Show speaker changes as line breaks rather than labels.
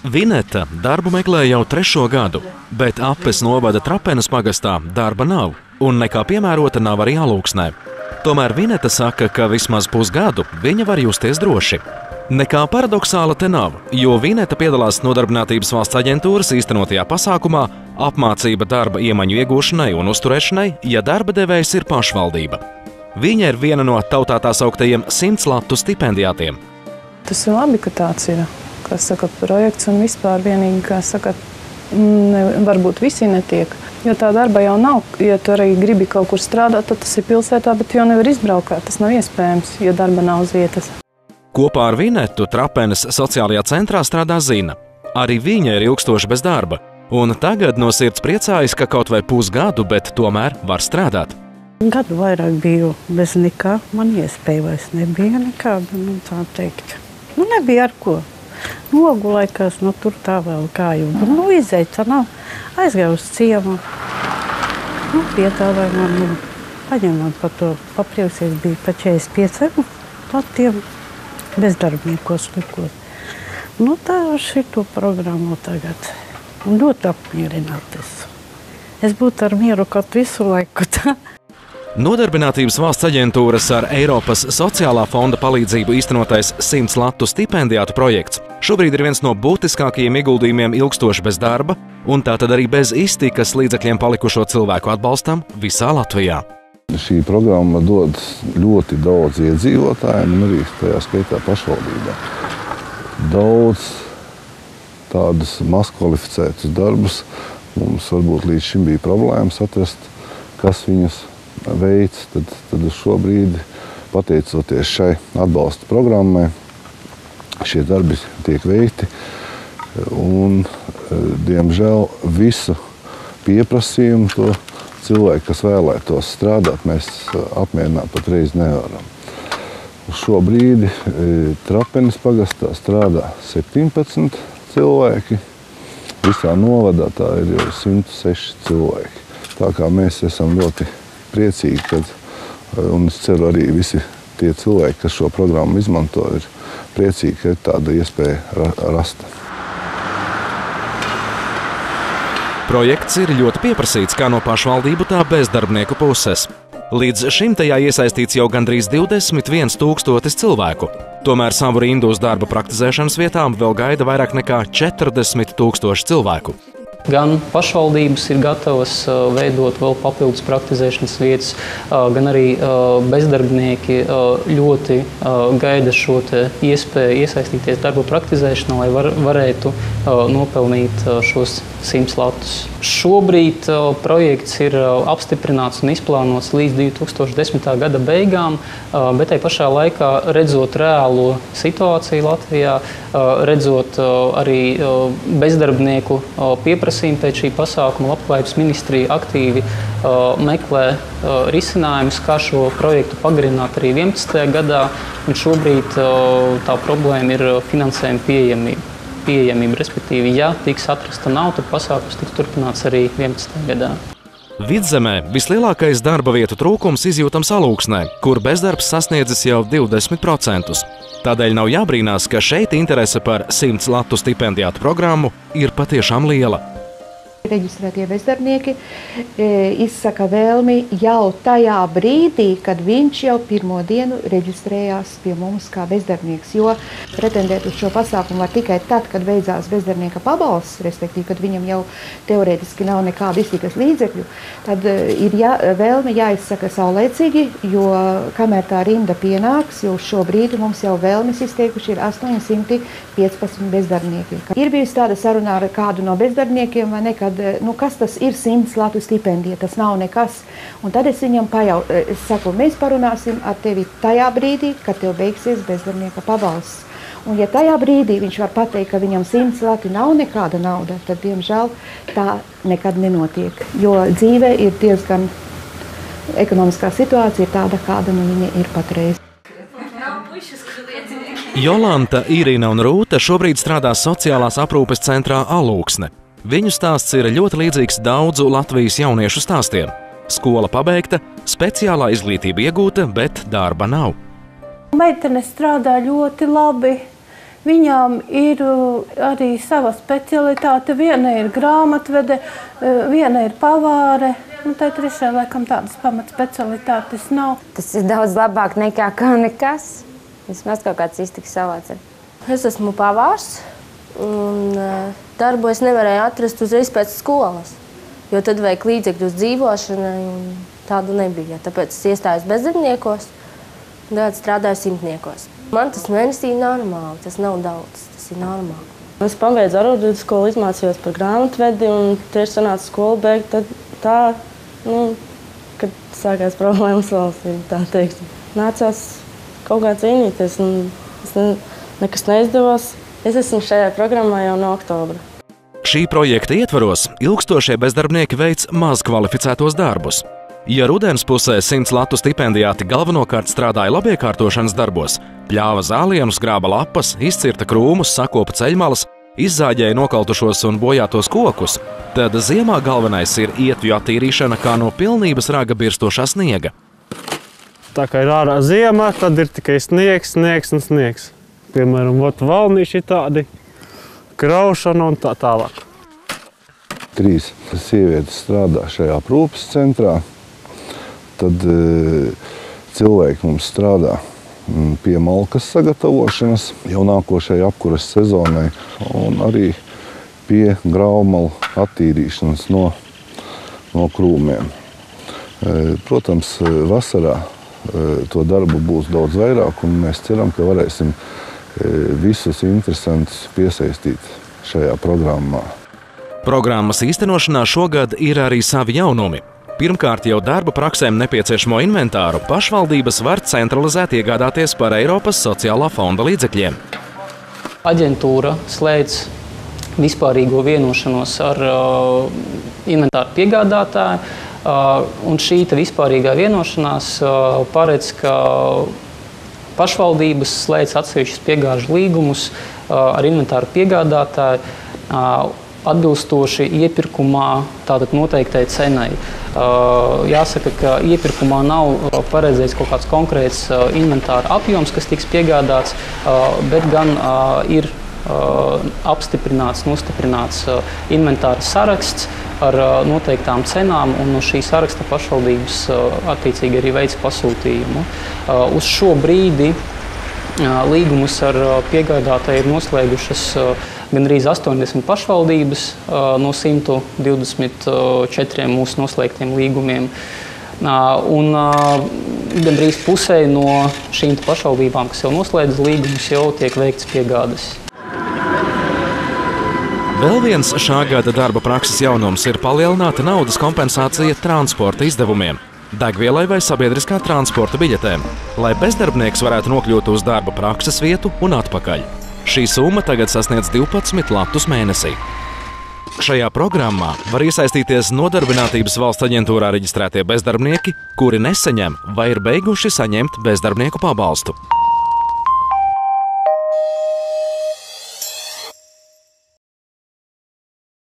Vineta darbu meklē jau 3. gadu, bet Apes novada Trapenes pagastā darba nav, un nekā piemērota nav arī Alūksnē. Tomēr Vineta saka, ka vismaz pusgadu viņa var justies droši. Nekā paradoxāla te nav, jo Vineta piedalās Nodarbinātības valsts aģentūras īstenotajā pasākumā apmācība darba iemaņu iegūšanai un uzturēšanai, ja darba devējs ir pašvaldība. Viņa ir viena no tautā tā sauktajiem 100 latu stipendijātiem.
Tas ir labi, ka tāds ir, kā saka, projekts un vispār vienīgi, kā saka, varbūt visi netiek. Jo tā darba jau nav. Ja tu arī gribi kaut kur strādāt, tad tas ir pilsētā, bet jau nevar izbraukāt. Tas nav iespējams, ja darba nav uz vietas.
Kopā ar Vinetu Trapenes sociālajā centrā strādā Zina. Arī viņa ir ilgstoši bez darba. Un tagad no sirds priecājas, ka kaut vai pusgadu, bet tomēr var strādāt.
Gadu vairāk biju bez nekā. Man iespēja vairs nebija nekāda, tā teikt. Nebija ar ko. Nogulēkās, tur tā vēl kāju. Izēja, tā nav. Aizgāju uz ciemu. Piedāvāja man, paņemot par to paprievsies, bija pa 45 latiem bezdarbniekos likot. Tā šito programmu tagad. Ļoti apmierināties. Es būtu ar mieru kaut visu laiku tā.
Nodarbinātības valsts aģentūras ar Eiropas sociālā fonda palīdzību īstenotais 100 latu stipendijātu projekts šobrīd ir viens no būtiskākajiem ieguldījumiem ilgstoši bez darba un tātad arī bez iztikas līdzekļiem palikušo cilvēku atbalstam visā Latvijā.
Šī programma dod ļoti daudz iedzīvotājiem un arī tajā skaitā pašvaldībā. Daudz tādus mazkvalificētus darbus mums varbūt līdz šim bija problēmas atrast, kas viņus veids. Tad šobrīd, pateicoties šai atbalsta programmai, šie darbi tiek veikti un, diemžēl, visu pieprasījumu to cilvēku, kas vēlētos strādāt, mēs apmierināt patreiz nevaram. Šobrīd Trapenes pagastā strādā 17 cilvēki. Visā novadā tā ir jau 106 cilvēki. Tā kā mēs esam ļoti priecīgi, un es ceru arī visi tie cilvēki, kas šo programmu izmanto, ir priecīgi, ka ir tāda iespēja rasta.
Projekts ir ļoti pieprasīts kā no pašvaldību, tā bezdarbnieku puses. Līdz šim tajā iesaistīts jau gandrīz 21 000 cilvēku. Tomēr savu rindu uz darba praktizēšanas vietām vēl gaida vairāk nekā 40 000 cilvēku.
Gan pašvaldības ir gatavas veidot vēl papildus praktizēšanas vietas, gan arī bezdarbnieki ļoti gaida šo iespēju iesaistīties darba praktizēšanā, lai varētu nopelnīt šos 100 latus. Šobrīd projekts ir apstiprināts un izplānots līdz 2010. gada beigām, bet tai pašā laikā redzot reālo situāciju Latvijā, redzot arī bezdarbnieku pieprasījumu pēc šī pasākuma, Labklājības ministrija aktīvi meklē risinājumus, kā šo projektu pagarināt arī 11. gadā, un šobrīd tā problēma ir finansējuma pieejamība, respektīvi, ja tiks atrasta nauda, tad pasākums tiks turpināts arī 11. gadā.
Vidzemē vislielākais darba vietu trūkums izjūtams Alūksnē, kur bezdarbs sasniedzis jau 20%. Tādēļ nav jābrīnās, ka šeit interese par 100 latu stipendijātu programmu ir patiešām liela.
Reģistrētie bezdarbnieki izsaka vēlmi jau tajā brīdī, kad viņš jau pirmo dienu reģistrējās pie mums kā bezdarbnieks, jo pretendēt uz šo pasākumu var tikai tad, kad beidzās bezdarbnieka pabalsts, respektīvi, kad viņam jau teorētiski nav nekāda iztikas līdzekļu, tad ir vēlmi jāizsaka saulēcīgi, jo kamēr tā rinda pienāks, jo šobrīd mums jau vēlmes izteikuši ir 815 bezdarbnieki. Ir bijusi tāda saruna ar kādu no bezdarbniekiem, vai ne, kad kas tas ir 100 latu stipendija, tas nav nekas. Un tad es viņam es saku, mēs parunāsim ar tevi tajā brīdī, kad tev beigsies bezdarbnieka pabalsts. Un ja tajā brīdī viņš var pateikt, ka viņam 100 lati nav nekāda nauda, tad, diemžēl, tā nekad nenotiek. Jo dzīve ir diezgan, ekonomiskā situācija ir tāda, kāda viņa ir patreiz.
Jolanta, Irina un Rūta šobrīd strādā sociālās aprūpes centrā Alūksne. Viņu stāsts ir ļoti līdzīgs daudzu Latvijas jauniešu stāstiem. Skola pabeigta, speciālā izglītība iegūta, bet darba nav.
Meitene strādā ļoti labi.
Viņām ir arī sava specialitāte. Viena ir grāmatvede, viena ir pavāre. Tā trešā laikam tādas pamatspecialitātes nav.
Tas ir daudz labāk nekā nekas. Vismaz kaut kāds iztiks savāds. Es esmu pavārs un darbu es nevarēju atrast uzreiz pēc skolas, jo tad vajag līdzekļus dzīvošanai un tādu nebija. Tāpēc es iestājos bezdarbniekos un tagad strādāju simtniekos. Man tas mēnesī ir normāli, tas nav daudz, tas ir normāli.
Es pabeidzu arodbiedru skolu, izmācījos par grāmatvedi un tieši sanāca skolu beigt, tad tā, kad sākās problēmas valstī, tā teiksim. Nācās kaut kā cīnīties un nekas neizdevās. Es esmu šajā programmā jau no oktobra.
Šī projekta ietvaros ilgstošie bezdarbnieki veic maz kvalificētos darbus. Ja rudens pusē 100 latu stipendijāti galvenokārt strādāja labiekārtošanas darbos, pļāva zālienus, grāba lapas, izcirta krūmus, sakopa ceļmalas, izzāģēja nokautušos un bojātos kokus, tad ziemā galvenais ir ietvju attīrīšana kā no pilnības raga birstošā sniega.
Tā kā ir ārā ziemā, tad ir tikai sniegs, sniegs un sniegs. Piemēram, valnīši tādi, kraušana un tā tālāk.
3 sievietes strādā šajā aprūpes centrā. Tad cilvēki mums strādā pie malkas sagatavošanas jau nākošajai apkuras sezonai un arī pie graumalu attīrīšanas no krūmiem. Protams, vasarā to darbu būs daudz vairāk un mēs ceram, ka varēsim visus interesantus piesaistīt šajā programmā.
Programmas īstenošanā šogad ir arī savi jaunumi. Pirmkārt, jau darba praksēm nepieciešamo inventāru pašvaldības var centralizēt iegādāties par Eiropas sociālā fonda līdzekļiem.
Aģentūra slēdz vispārīgo vienošanos ar inventāru piegādātāju, un šī vispārīgā vienošanās paredz, ka pašvaldības slēdz atsevišķus piegāžu līgumus ar inventāru piegādātāju atbilstoši iepirkumā tātad noteiktai cenai. Jāsaka, ka iepirkumā nav paredzēts kaut kāds konkrēts inventāra apjoms, kas tiks piegādāts, bet gan ir apstiprināts, nostiprināts inventāra saraksts ar noteiktām cenām, un no šī saraksta pašvaldības attiecīgi arī veic pasūtījumu. Uz šo brīdi līgumus ar piegādātāju ir noslēgušas gandrīz 80 pašvaldības no 124 mūsu noslēgtiem līgumiem. Un gandrīz pusē no šīm pašvaldībām, kas jau noslēdz līgumus, jau tiek veikts piegādes.
Vēl viens šā gada darba prakses jaunums ir palielināta naudas kompensācija transporta izdevumiem, degvielai vai sabiedriskā transporta biļetēm, lai bezdarbnieks varētu nokļūt uz darba prakses vietu un atpakaļ. Šī summa tagad sasniedz 12 latus mēnesī. Šajā programmā var iesaistīties Nodarbinātības valsts aģentūrā reģistrētie bezdarbnieki, kuri nesaņem vai ir beiguši saņemt bezdarbnieku pabalstu.